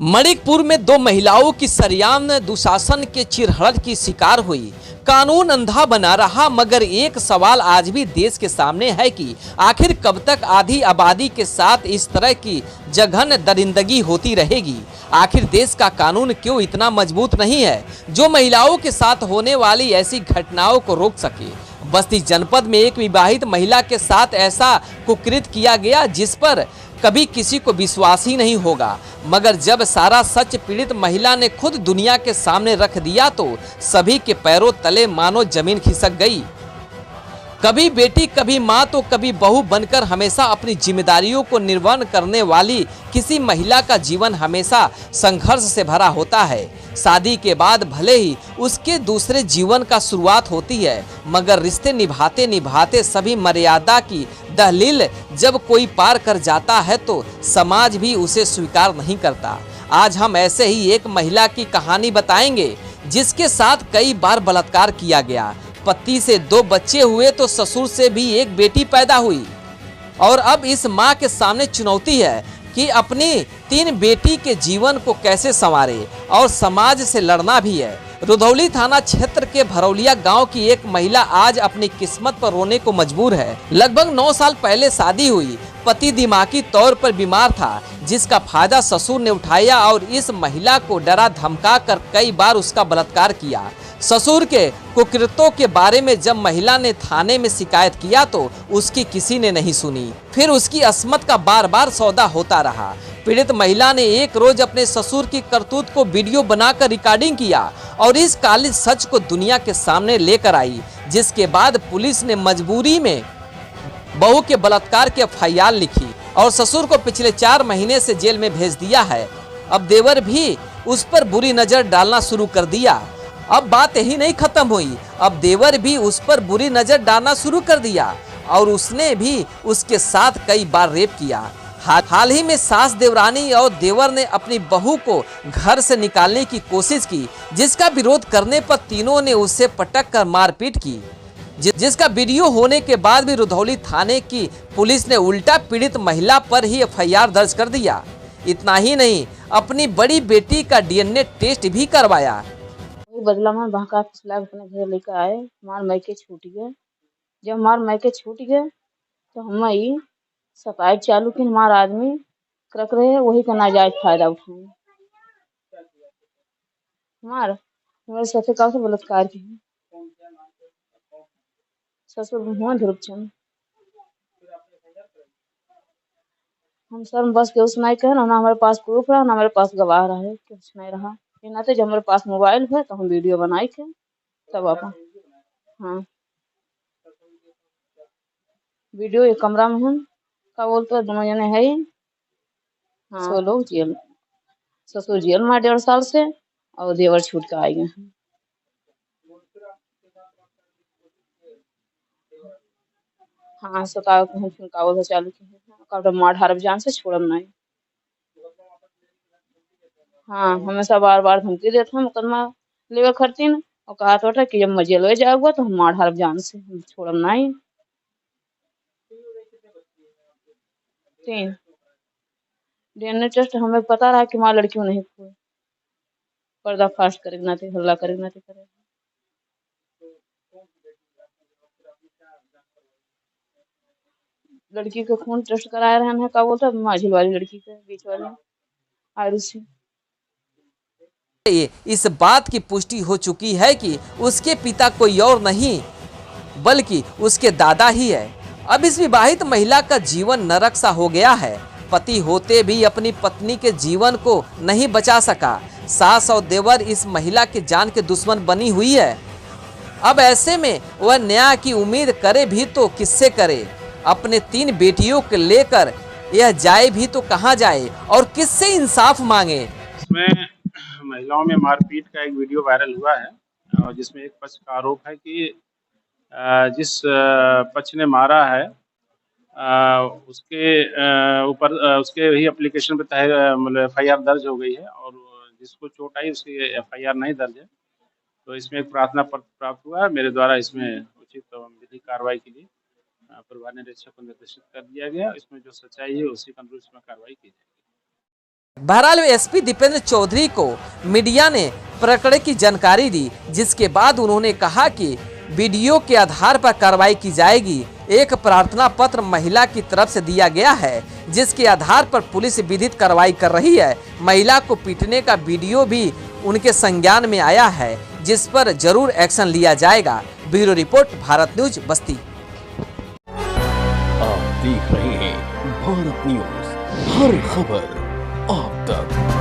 मणिपुर में दो महिलाओं की सरेआम दुशासन के चिरहरण की शिकार हुई। कानून अंधा बना रहा, मगर एक सवाल आज भी देश के सामने है कि आखिर कब तक आधी आबादी के साथ इस तरह की जघन्य दरिंदगी होती रहेगी। आखिर देश का कानून क्यों इतना मजबूत नहीं है जो महिलाओं के साथ होने वाली ऐसी घटनाओं को रोक सके। बस्ती जनपद में एक विवाहित महिला के साथ ऐसा कुकृत्य किया गया जिस पर कभी किसी को विश्वास ही नहीं होगा, मगर जब सारा सच पीड़ित महिला ने खुद दुनिया के सामने रख दिया तो सभी के पैरों तले मानो जमीन खिसक गई। कभी बेटी, कभी माँ तो कभी बहू बनकर हमेशा अपनी जिम्मेदारियों को निर्वहन करने वाली किसी महिला का जीवन हमेशा संघर्ष से भरा होता है। शादी के बाद भले ही उसके दूसरे जीवन का शुरुआत होती है, मगर रिश्ते निभाते निभाते सभी मर्यादा की दहलील जब कोई पार कर जाता है तो समाज भी उसे स्वीकार नहीं करता। आज हम ऐसे ही एक महिला की कहानी बताएंगे जिसके साथ कई बार बलात्कार किया गया, पति से 2 बच्चे हुए तो ससुर से भी एक बेटी पैदा हुई, और अब इस मां के सामने चुनौती है कि अपनी 3 बेटी के जीवन को कैसे संवारे और समाज से लड़ना भी है। रुधौली थाना क्षेत्र के भरौलिया गांव की एक महिला आज अपनी किस्मत पर रोने को मजबूर है। लगभग 9 साल पहले शादी हुई, पति दिमागी तौर पर बीमार था जिसका फायदा ससुर ने उठाया और इस महिला को डरा धमका कर कई बार उसका बलात्कार किया। ससुर के कुकृत्यों के बारे में जब महिला ने थाने में शिकायत किया तो उसकी किसी ने नहीं सुनी। फिर उसकी अस्मत का बार बार सौदा होता रहा। पीड़ित महिला ने एक रोज अपने ससुर की करतूत को वीडियो बनाकर रिकॉर्डिंग किया और इस काली सच को दुनिया के सामने लेकर आई, जिसके बाद पुलिस ने मजबूरी में बहू के बलात्कार की एफआईआर लिखी और ससुर को पिछले 4 महीने से जेल में भेज दिया है। अब देवर भी उस पर बुरी नजर डालना शुरू कर दिया। अब बात यही नहीं खत्म हुई, अब देवर भी उस पर बुरी नजर डालना शुरू कर दिया और उसने भी उसके साथ कई बार रेप किया। हाल ही में सास देवरानी और देवर ने अपनी बहू को घर से निकालने की कोशिश की, जिसका विरोध करने पर तीनों ने उसे पटक कर मारपीट की, जिसका वीडियो होने के बाद भी रुधौली थाने की पुलिस ने उल्टा पीड़ित महिला पर ही एफआईआर दर्ज कर दिया। इतना ही नहीं, अपनी बड़ी बेटी का डीएनए टेस्ट भी करवाया। बदला में बहका फुसला अपने घर लेकर आए, हमार मैके छूट गए। जब हमार मैके छूट गए तो हम ही शिकायत चालू की, हमारा आदमी करक रहे वही का नाजायज फायदा उठाए। हमारे साथ का बलात्कार की ससुर हुआ ध्रुवचंद। हम सर बस के उस नहीं कहे ना हमारे पास प्रूफ है ना हमारे पास गवाह रहे, कुछ नहीं रहा। नाते जब हमारे पास मोबाइल है तो हम वीडियो बनाए थे तब आप। हाँ, वीडियो एक कमरा में हम का बोलते दोनों जने है। हाँ, 100 लोग जेल, ससुर जेल में 1.5 साल से और देवर छूट के आए हैं। हाँ, सताव के हम कावल चालू की मार हरब जान से छोड़म नहीं। हाँ, हमेशा बार बार धमकी देते हैं मुकदमा लेवे खरतीन और कहा तो कि जब मैं जेल में जाऊंगा तो हम मार हरब जान से हम छोड़म नहीं। 3 डीएनए टेस्ट हमें पता रहा कि माँ लड़कियों नहीं हुए, पर्दाफाश करेगा ना थे, हल्ला करेगा ना थे करे। लड़की के खून टेस्ट कराए रहे हैं, का बोलता माझिल वाली लड़की के बीच वाली आरुषि। इस बात की पुष्टि हो चुकी है कि उसके पिता कोई और नहीं बल्कि उसके दादा ही है। अब इस विवाहित महिला का जीवन नरक सा हो गया है। पति होते भी अपनी पत्नी के जीवन को नहीं बचा सका। सास और देवर इस महिला के जान के दुश्मन बनी हुई है। अब ऐसे में वह न्याय की उम्मीद करे भी तो किससे करे। अपने 3 बेटियों को लेकर यह जाए भी तो कहाँ जाए और किससे इंसाफ मांगे। इसमें महिलाओं में मारपीट का एक वीडियो वायरल हुआ है और जिसमें एक पक्ष का आरोप है कि जिस पक्ष ने मारा है उसके ऊपर उसके ही एप्लीकेशन पे मतलब एफआईआर दर्ज हो गई है और जिसको चोट आई उसकी एफआईआर नहीं दर्ज है। तो इसमें एक प्रार्थना पत्र प्राप्त हुआ है। मेरे द्वारा इसमें उचित विधिक कार्रवाई के लिए प्रभारी निरीक्षक को निर्देशित कर दिया गया। इसमें जो सच्चाई है उसी के अनुरूप इसमें कार्रवाई की जाएगी। बहरहाल एसपी दीपेंद्र चौधरी को मीडिया ने प्रकरण की जानकारी दी, जिसके बाद उन्होंने कहा कि वीडियो के आधार पर कार्रवाई की जाएगी। एक प्रार्थना पत्र महिला की तरफ से दिया गया है, जिसके आधार पर पुलिस विधिक कार्रवाई कर रही है। महिला को पीटने का वीडियो भी उनके संज्ञान में आया है, जिस पर जरूर एक्शन लिया जाएगा। ब्यूरो रिपोर्ट, भारत न्यूज, बस्ती। आप देख रहे हैं भारत न्यूज, हर खबर आप तक।